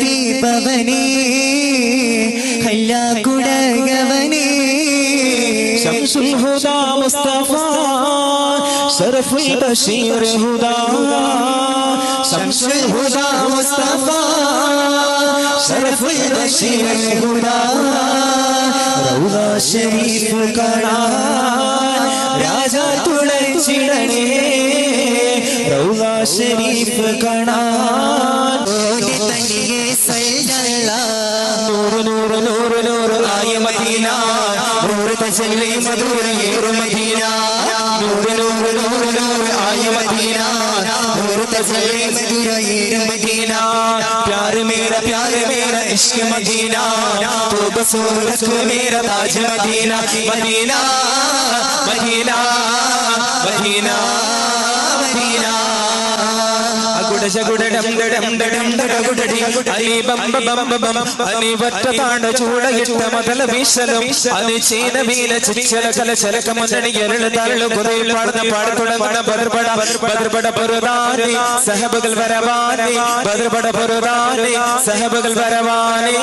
ദീപവനേ ഹല്ലാകുടകവനേ ശംസുൽ ഹുദാ മുസ്തഫ ശറഫുൽ ബശീർ ഹുദാ ശംസുൽ ഹുദാ മുസ്തഫ ശറഫുൽ ബശീർ ഹുദാ റൗള ശരീഫ് കാണാൻ രാജാ തുളച്ചിടണേ റൗള ശരീഫ് കാണാൻ തനിയെ സല്ലല്ലാഹ് നൂറ് നൂറ് നൂറ് നൂറ് ആയ മദീന നൂറ് തജല്ലി മധുരയേറും മദീന നൂറ് നൂറ് നൂറ് നൂറ് ആയ മദീന നൂറ് തജല്ലി മധുരയേറും മദീന प्यार मेरा इश्क मदीना तो बसूरत मेरा ताज Madina Madina Madina Madina Madina गुड जगुड डम डम डम डगुडडी अली बम बम बम अली वट्ट तांड चूडगिट्ट मदल വീശലും അലി ചീന വീല ചിച്ചല കല ചലകമണ്ടണി എരള തരളു കുതയിൽ പാടുന്ന പാടത്തുടങ്ങണ ബദർബട പുറതാനി സഹബകൾ വരവാനി ബദർബട പുറതാനി സഹബകൾ വരവാനി